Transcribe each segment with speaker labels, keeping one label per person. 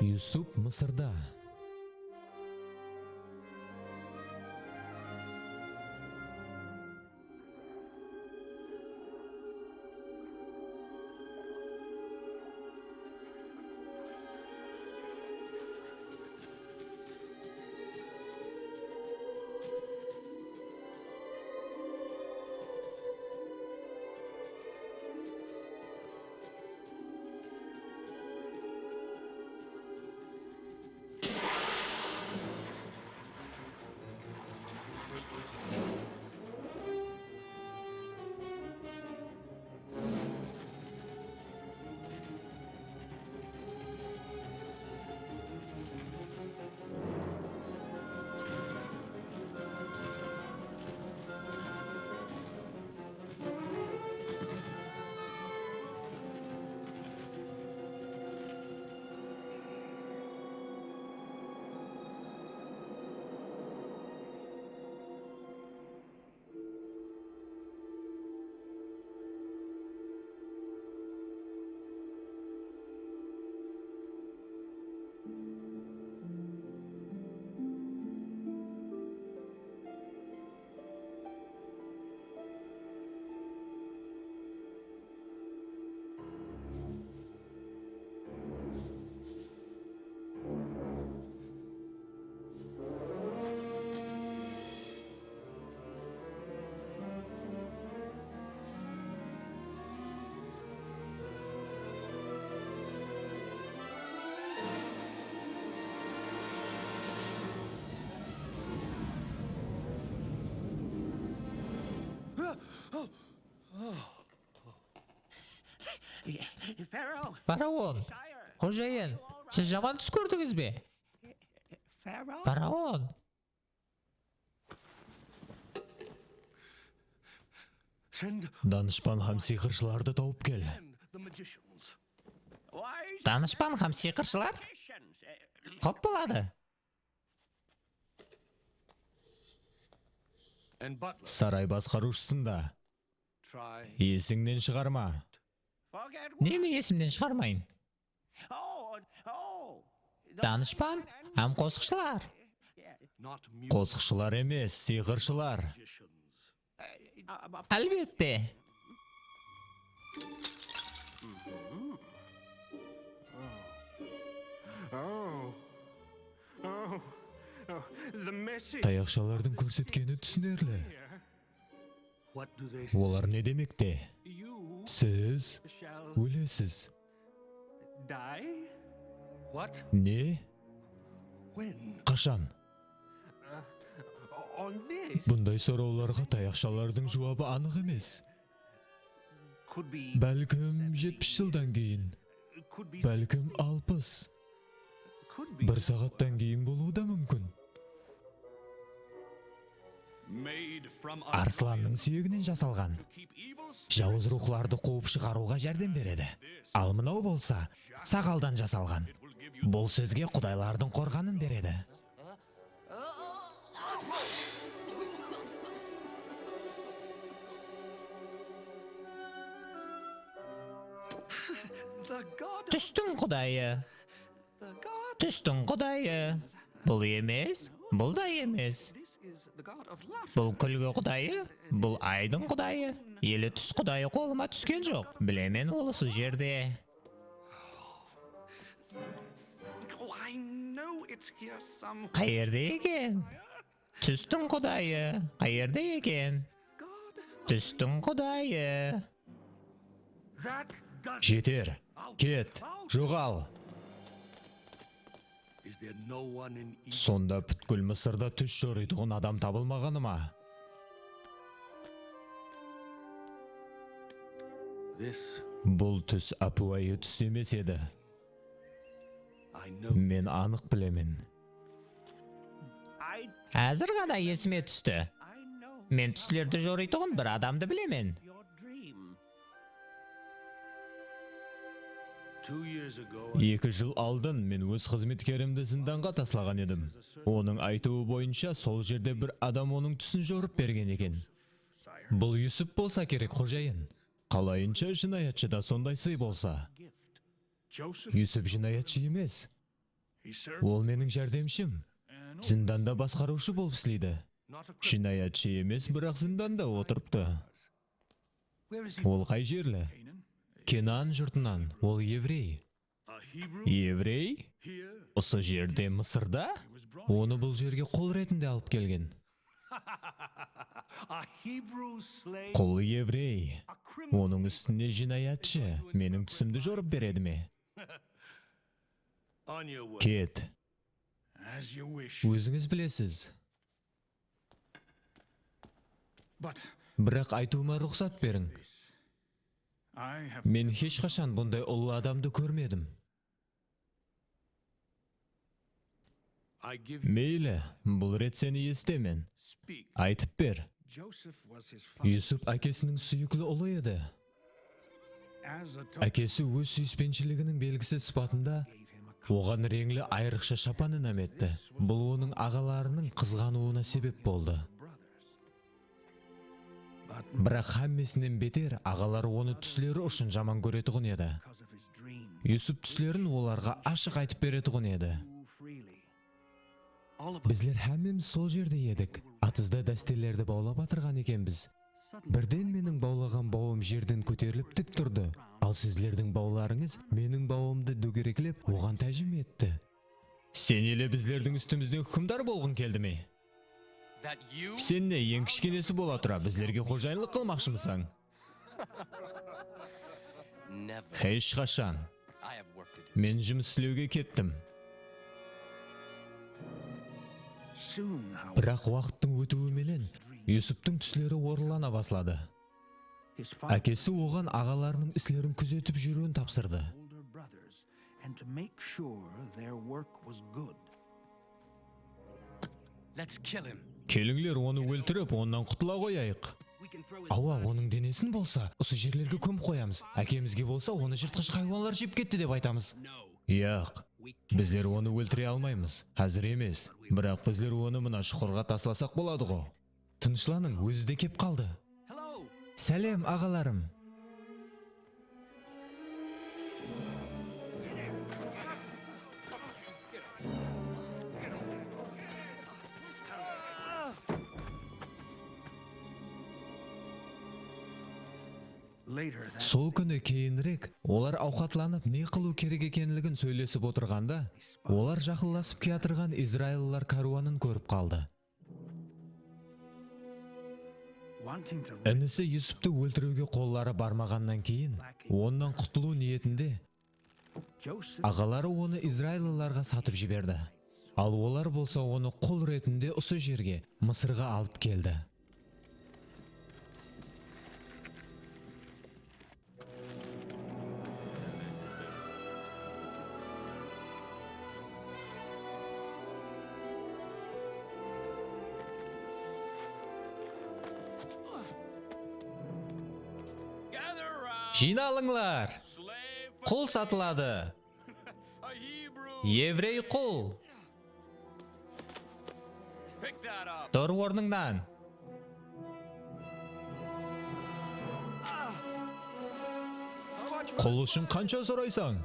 Speaker 1: Юсуп Мысырда.
Speaker 2: Фараон, қожайын, сіз жаман түс көрдіңіз бе? Фараон.
Speaker 1: Данышпан һәм сиқыршыларды тауып кел.
Speaker 2: Данышпан һәм сиқыршылар? Қоп болады.
Speaker 1: Сарай басқарушысында. Есіңнен шығарма.
Speaker 2: Нені есімден шығармайын? Данышпан һәм қосықшылар.
Speaker 1: Қосықшылар емес, сиқыршылар.
Speaker 2: Әлбетте.
Speaker 1: Таяқшалардың көрсеткені түсінерлі. Олар не демекте? Сіз өлесіз. Не? Қашан? Бұндай сұрауларға таяқшалардың жауабы анық емес. Бәлкім 70 жылдан кейін, бәлкім 60. Бір сағаттан кейін болуы да мүмкін. Арсланның сүйегінен жасалған. Жауыз рухларды қуып шығаруға жәрдем береді. Ал мынау болса, сақалдан жасалған. Бұл сөзге құдайлардың қорғанын береді.
Speaker 2: Түстің құдайы. Түстің құдайы. Бұл емес, бұл да емес. Бұл күлгі құдайы, бұл айдың құдайы. Елі түс құдайы қолыма түскен жоқ. Білемен ол осы жерде. Қайерде екен? Түстің құдайы. Қайерде екен? Түстің құдайы.
Speaker 1: Жетер, кет, жоғал. Сонда бүткіл Мысырда түс жоритұғын адам табылмағаны ма? Бұл түс апуайы түс емес еді. Мен анық білемін.
Speaker 2: Әзір ғана есіме түсті. Мен түслерді жоритұғын бір адамды білемен.
Speaker 1: 2 жыл алдын мен өз қызметкерімді зынданға таслаған едім. Оның айтуы бойынша сол жерде бір адам оның түсін жорып берген екен. Бұл Юсуп болса керек, қожайын. Қалайынша жинаятшы да сондай сый болса. Юсуп жинаятшы емес. Ол менің жәрдемшім. Зindanda басқарушы болып істейді. Жинаятшы емес, бірақ зindanda отырыпты. Ол қай жерлі? Кенан жұртынан. Ол еврей. Еврей? Осы жерде, Мысырда? Оны бұл жерге құл ретінде алып келген. Құл еврей. Оның үстіне жинаятшы. Менің түсімді жорып береді ме? Кет. Өзіңіз білесіз. Бірақ айтуыма рұқсат берің. Мен ешқашан бұндай ұлы адамды көрмедім. Мейлі, бұл рет сені естемен. Айтып бер. Юсуп әкесінің сүйіклі ұлы еді. Әкесі өз сүйіспеншілігінің белгісі сыпатында оған реңлі айрықша шапан інәм етті. Бұл оның ағаларының қызғануына себеп болды. Бірақ хаммесінен бетер ағалары оны түслері үшін жаман көретұғын еді. Юсуп түслерін оларға ашық айтып беретұғын еді. Біздер хәммеміз сол жерде едік. Атызда дәстелерді баулап атырған екенбіз. Бірден менің баулаған бауым жерден көтеріліп тік тұрды. Ал сізлердің бауларыңыз менің бауымды дөңгелеклеп, оған тәжім етті. Сен елі біздердің үстімізден хұкімдар болғың келді ме? Сен не, ең кішкенесі бола тұра, біздерге қожайынлық қылмақшымысың? Ешқашан. Мен жұмыс істеуге кеттім. Бірақ уақыттың өтуіменен Юсуптың түслері орылана баслады. Әкесі оған ағаларының іслерін күзетіп жүруін тапсырды. Келіңлер, оны өлтіріп, оннан құтыла қояйық. Ауа, оның денесін болса, осы жерлерге көміп қоямыз. Әкемізге болса, оны жыртқыш хайуанлар жеп кетті деп айтамыз. Яқ, біздер оны өлтіре алмаймыз. Әзір емес. Бірақ біздер оны мына шұқырға тасласақ болады ғой. Тынышланың, өзі де кеп қалды. Сәлем, ағаларым. Сол күні кейінірек, олар ауқатланып не қылу керек екенлігін сөйлесіп отырғанда, олар жақылласып келатырған израильлар каруанын көріп қалды. Інісі Юсупты өлтіруге қоллары бармағаннан кейін, оннан құтылу ниетінде, ағалары оны израильларға сатып жіберді. Ал олар болса оны құл ретінде осы жерге, Мысырға алып келді. Жиналыңлар! Құл сатылады! Еврей құл! Тұр орныңнан! Құл үшін қанша сұрайсың?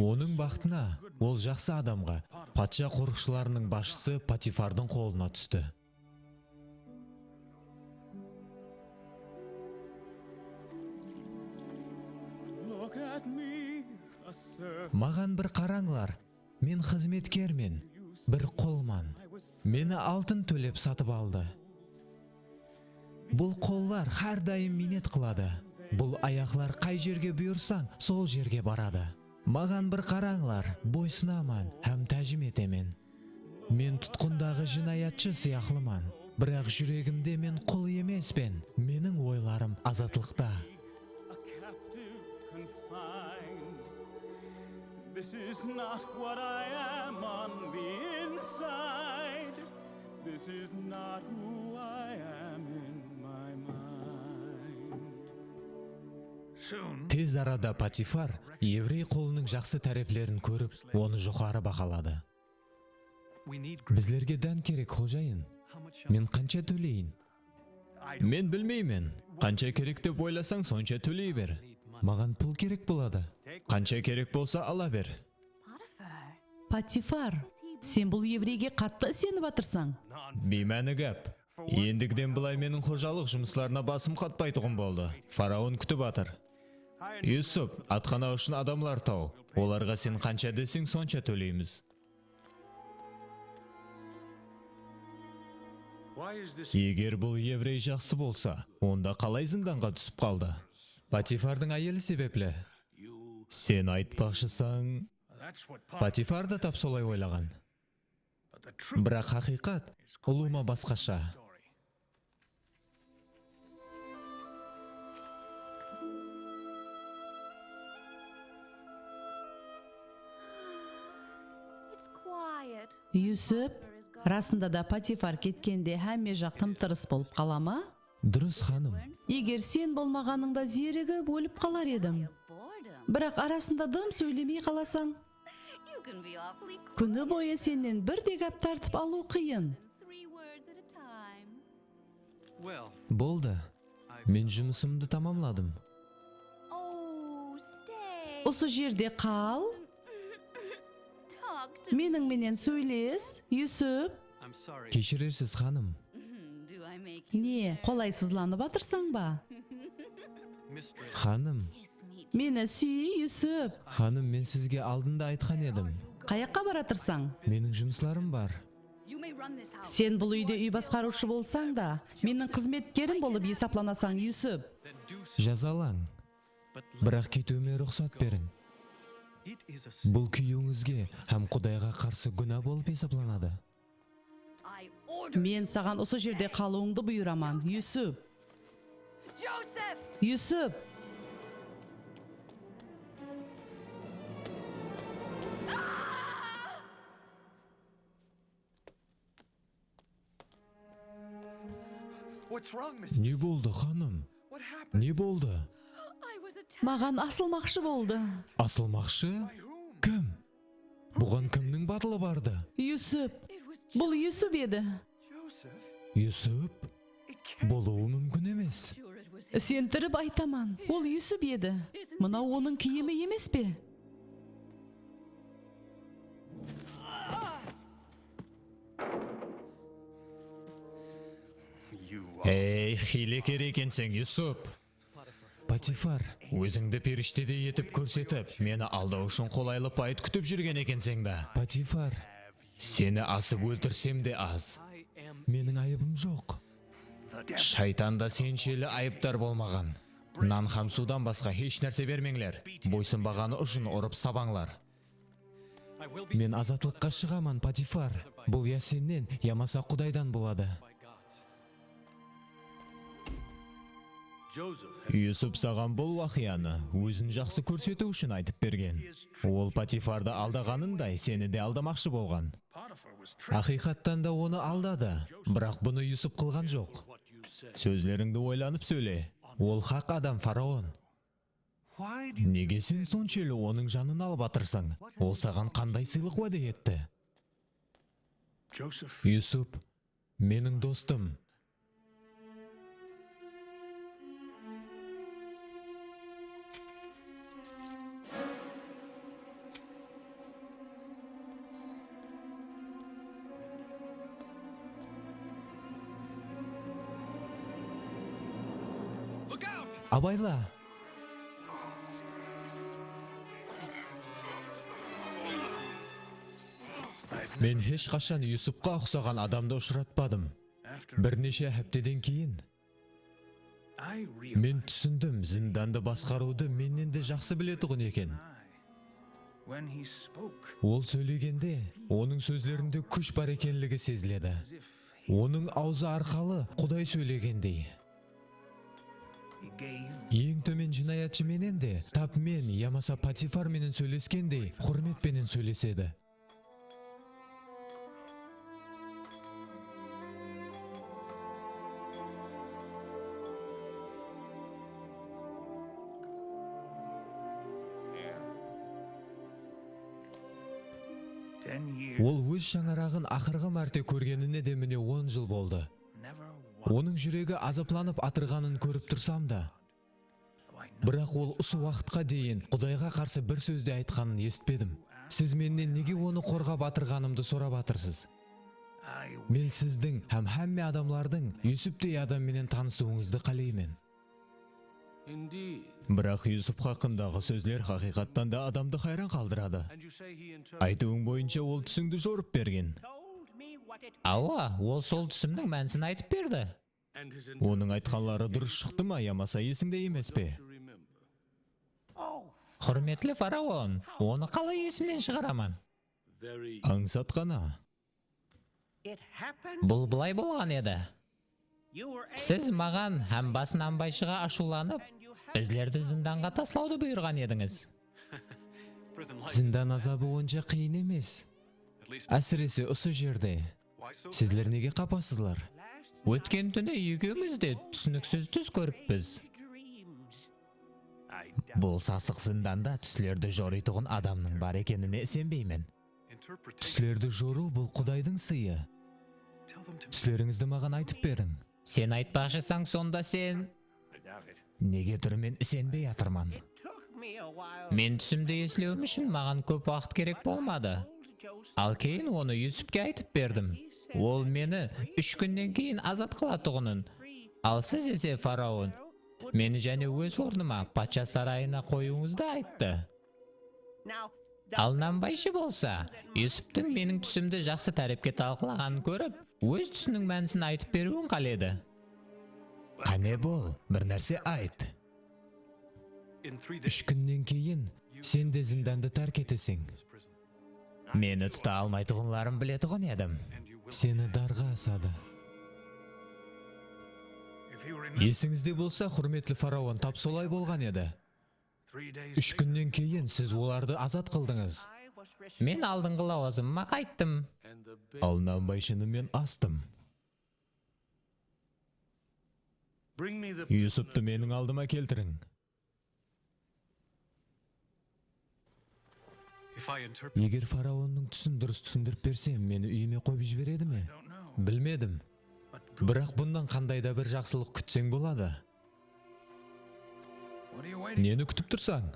Speaker 1: Оның бақытына, ол жақсы адамға, патша қорықшыларының басшысы Патифардың қолына түсті. Маған бір қараңлар, мен қызметкермен, бір құлман. Мені алтын төлеп сатып алды. Бұл қоллар әрдайым минет қылады. Бұл аяқлар қай жерге бұйырсаң, сол жерге барады. Маған бір қараңлар, бойсынаман, һәм тәжім етемен. Мен тұтқындағы жинаятшы сияқлыман. Бірақ жүрегімде мен құл емеспен. Менің ойларым азатлықта.
Speaker 3: This is not what I am on the inside. This is not who I am in my
Speaker 1: Тез арада Патифар еврей қолының жақсы тәріплерін көріп, оны жоғары бағалады. Біздерге дән керек, қожайын. Мен қанша төлейін? Мен білмеймін. Қанша керек деп ойласаң, сонша төлей бер. Маған пұл керек болады. Қанша керек болса, ала бер.
Speaker 4: Патифар, сен бұл еврейге қатты сеніп атырсаң.
Speaker 1: Беймәні гәп. Ендігден былай менің қожалық жұмысларына басым қатпайтұғым болды. Фараон күтіп атыр. Юсуп, атқана үшін адамлар тау. Оларға сен қанша десең, сонша төлейміз. Егер бұл еврей жақсы болса, онда қалай зынданға түсіп қалды? Патифардың әйелі себеплі. Сен айтпақшысаң, Патифар да тап солай ойлаған. Бірақ хақиқат ұлыма басқаша.
Speaker 4: Юсуп, расында да Патифар кеткенде әме жақ тым-тырыс болып қала ма?
Speaker 1: Дұрыс, ханым.
Speaker 4: Егер сен болмағаныңда зерігіп өліп қалар едім. Бірақ арасында дым сөйлемей қаласаң, күні бойы сенен бір де гәп тартып алу қиын.
Speaker 1: Болды. Мен жұмысымды тамамладым.
Speaker 4: Осы жерде қал. Менің сөйлес, Юсуп.
Speaker 1: Кешірерсіз, ханым.
Speaker 4: Не, қолайсызланып атырсаң ба?
Speaker 1: Ханым,
Speaker 4: Мені сүй, Юсуп.
Speaker 1: ханым, мен сізге алдында айтқан едім.
Speaker 4: Қаяққа баратырсаң?
Speaker 1: Менің жұмысларым бар.
Speaker 4: Сен бұл үйде үй басқарушы болсаң да, менің қызметкерім болып есапланасаң, Юсуп.
Speaker 1: Жазалаң. Бірақ кетуіме рұқсат берің. Бұл күйіңізге һәм Құдайға қарсы күнә болып есапланады.
Speaker 4: Мен саған осы жерде қалуыңды бұйыраман, Юсуп. Юсуп.
Speaker 1: Не болды, ханым? Не болды?
Speaker 4: Маған асылмақшы болды.
Speaker 1: Асылмақшы? Кім? Бұған кімнің батылы барды?
Speaker 4: Юсуп. Бұл Юсуп еді.
Speaker 1: Юсуп? Болуы мүмкін емес.
Speaker 4: Сен тіріп айтаман. Ол Юсуп еді. Мынау оның киімі емес пе?
Speaker 1: Ей, хилекер екенсің, Юсуп. Патифар, өзіңді періштедей етіп көрсетіп, мені алдау үшін қолайлы пайт күтіп жүрген екенсің да. Патифар, сені асып өлтірсем де аз. Менің айыбым жоқ. Шайтанда сеншелі айыптар болмаған. Нан һәм судан басқа еш нәрсе бермеңлер. Бойсынбағаны үшін ұрып сабаңлар. Мен азатлыққа шығаман, Патифар. Бұл я сенен, ямаса Құдайдан болады. Юсуп саған бұл уақияны өзін жақсы көрсету үшін айтып берген. Ол Патифарды алдағанындай сені де алдамақшы болған. Ақиқаттан да оны алдады, бірақ бұны Юсуп қылған жоқ. Сөзлеріңді ойланып сөйле. Ол хақ адам, фараон. Неге сен соншелі оның жанын алып атырсың? Ол саған қандай сыйлық уәде етті? Юсуп, менің достым. Абайла. Мен еш қашан Юсупқа ұқсаған адамды ұшыратпадым. Бірнеше әптеден кейін мен түсіндім, зинданды басқаруды менен де жақсы білетұғын екен. Ол сөйлегенде, оның сөзлерінде күш бар екенлігі сезіледі. Оның аузы арқалы Құдай сөйлегендей. Ең төмен жинаятшы менен де, тап мен, ямаса Патифар менен сөйлескендей, құрметпенен сөйлеседі. Ол өз шаңырағын ақырғы мәрте көргеніне де міне 10 жыл болды. Оның жүрегі азапланып атырғанын көріп тұрсам да, бірақ ол осы уақытқа дейін Құдайға қарсы бір сөзде айтқанын естпедім. Сіз менен неге оны қорғап атырғанымды сұрап атырсыз? Мен сіздің һәм һәмме адамлардың Юсуптей адамменен танысуыңызды қалаймын. Бірақ Юсуп хақындағы сөзлер хақиқаттан да адамды хайран қалдырады. Айтуың бойынша ол түсіңді жорып берген.
Speaker 2: Ауа, ол сол түсімнің мәнісін айтып берді.
Speaker 1: Оның айтқанлары дұрыс шықты ма, ямаса есіңде емес пе?
Speaker 2: Құрметлі фараон, оны қалай есімнен шығарамын?
Speaker 1: Аңсат қана.
Speaker 2: Бұл былай болған еді. Сіз маған һәм бас нанбайшыға ашуланып, біздерді зынданға таслауды бұйырған едіңіз.
Speaker 1: Зиндан азабы онша қиын емес. Әсіресе осы жерде. Сіздер неге қапасызлар?
Speaker 2: Өткен түні екеуміз де түсініксіз түс көріппіз.
Speaker 1: Бұл сасық зынданда түслерді жоритұғын адамның бар екеніне сенбеймін. Түслерді жору бұл Құдайдың сыйы. Түслеріңізді маған айтып берің.
Speaker 2: Сен айтпақшысаң, сонда сен...
Speaker 1: Неге түрмен сенбей атырман?
Speaker 2: Мен түсімді еслеуім үшін маған көп уақыт керек болмады. Ал кейін оны Юсупке айтып бердім. Ол мені 3 күннен кейін азат қылатұғынын. Ал сіз есе фараон, мені және өз орныма патша сарайына қоюыңызды айтты. Ал нанбайшы болса, Юсуптың менің түсімді жақсы тәріпке талқылағанын көріп, өз түсінің мәнісін айтып беруін қаледі.
Speaker 1: Қане бол, бір нәрсе айт. 3 күннен кейін сен де зинданды тәрк етесің.
Speaker 2: Мені тұта алмайтұғынларын білетұғын едім.
Speaker 1: Сені дарға асады. Есіңізде болса, құрметлі фараон, тап солай болған еді. 3 күннен кейін сіз оларды азат қылдыңыз.
Speaker 2: Мен алдыңғы лауазымыма қайттым.
Speaker 1: Ал нанбайшыны мен астым. Юсупты менің алдыма келтірің. Егер фараонның түсін дұрыс түсіндіріп берсем, мені үйіме қойып жібереді ме? Білмедім. Бірақ бұндан қандай да бір жақсылық күтсең болады. Нені күтіп тұрсаң?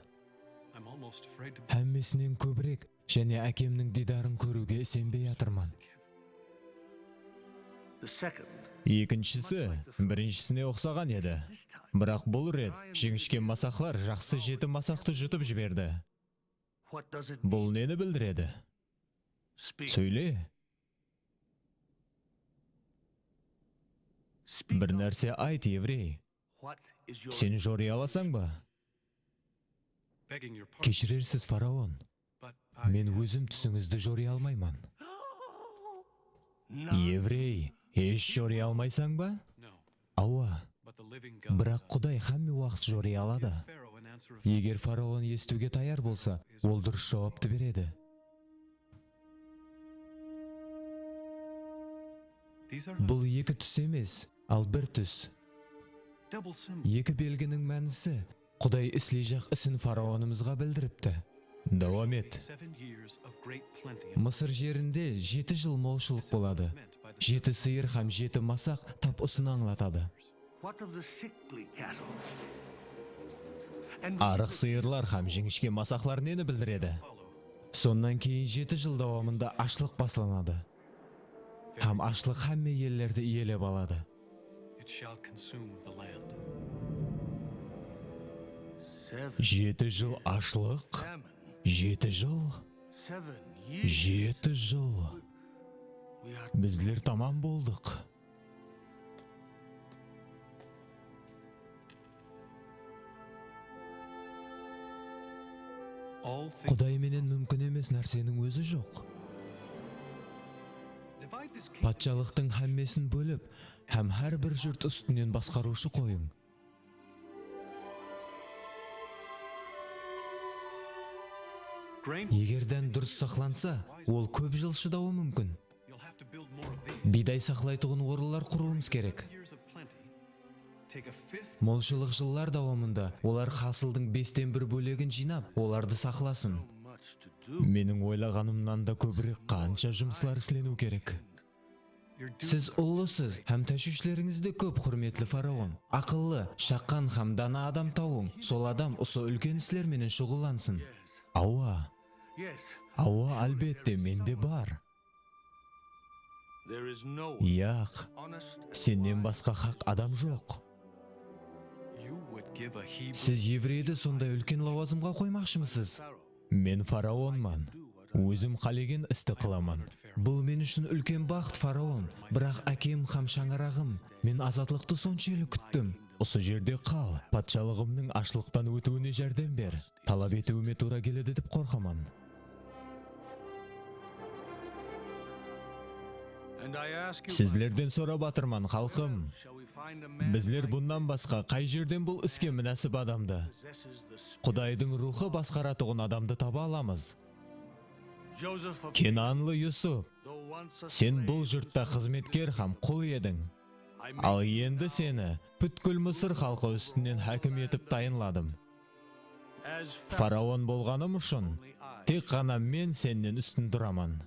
Speaker 1: Әммесінен көбірек және әкемнің дидарын көруге сенбей атырман. Екіншісі, біріншісіне ұқсаған еді. Бірақ бұл рет жіңішке масақлар жақсы 7 масақты жұтып жіберді. Бұл нені білдіреді? Сөйле. Бір нәрсе айт, еврей. Сен жори аласаң ба? Кешірерсіз, фараон. Мен өзім түсіңізді жори алмаймын. Еврей, еш жори алмайсаң ба? Ауа. Бірақ Құдай һәмме уақыт жори алады. Егер фараон естуге таяр болса, ол дұрыс жауапты береді. Бұл 2 түс емес, ал 1 түс. 2 белгінің мәнісі Құдай іслей жақ ісін фараонымызға білдіріпті. Давам ет. Мысыр жерінде 7 жыл молшылық болады. 7 сиыр һәм 7 масақ тап ұсын аңлатады. Арық сиырлар һәм жіңішке масақлар нені білдіреді? Соннан кейін 7 жыл давамында ашлық басыланады. Һәм ашлық һәмме еллерді иелеп алады. 7 жыл ашлық? 7 жыл? 7 жыл. Біздер тамам болдық. Құдай менен мүмкін емес нәрсенің өзі жоқ. Патшалықтың һәммесін бөліп, һәм һәр бір жұрт үстінен басқарушы қойың. Егерден дұрыс сақланса, ол көп жыл шыдауы мүмкін. Бидай сақлайтұғын орылар құруымыз керек. Молшылық жылдар давамында олар хасылдың 5-тен 1 бөлегін жинап, оларды сақласын. Менің ойлағанымнан да көбірек қанша жұмыслар іслену керек. Сіз ұлысыз, һәм тәшвишлеріңізде көп, құрметлі фараон. Ақыллы, шаққан һәм дана адам тауың. Сол адам осы үлкен іслер менен шұғылансын. Ауа, әлбетте, менде бар. Яқ, сенен басқа хақ адам жоқ. Сіз еврейді сондай үлкен лауазымға қоймақшымысыз? Мен фараонман. Өзім қалеген істі қыламан. Бұл мен үшін үлкен бақыт, фараон. Бірақ әкем һәм шаңырағым, мен азатлықты соншелік күттім. Осы жерде қал, патшалығымның ашлықтан өтуіне жәрдем бер. Талап етуіме тура келеді деп қорқаман. Сізлерден сұрап атырман, халқым. Біздер бұндан басқа қай жерден бұл іске мінәсіп адамды? Құдайдың рухы басқаратығын адамды таба аламыз. Кенанлы Юсуп, сен бұл жұртта қызметкер һәм құл едің. Ал енді сені бүткіл Мысыр халқы үстінен хәкім етіп тайынладым. Фараон болғаным үшін, тек қана мен сенен үстін тұраман.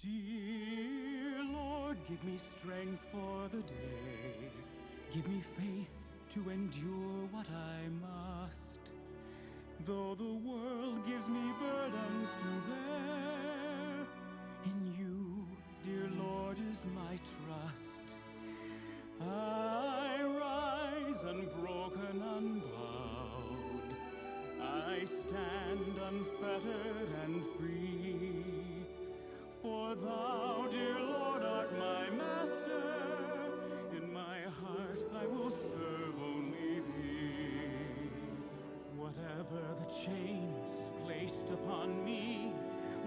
Speaker 3: Dear Lord, give me strength for the day. Give me faith to endure what I must. Though the world gives me burdens to bear, in you, dear Lord, is my trust. I rise unbroken, unbowed. I stand unfettered and free. For thou, dear Lord, art my master. In my heart I will serve only thee. Whatever the chains placed upon me,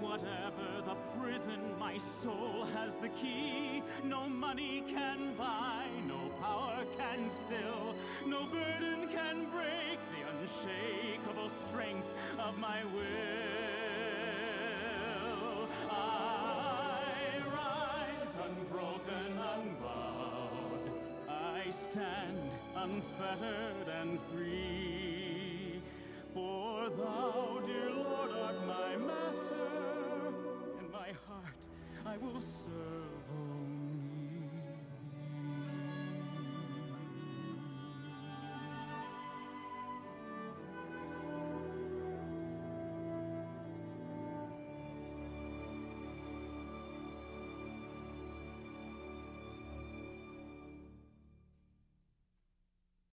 Speaker 3: whatever the prison, my soul has the key. No money can buy, no power can still, no burden can break the unshakable strength of my will. Unbroken, unbowed, I stand unfettered and free. For thou, dear Lord, art my master. In my heart I will serve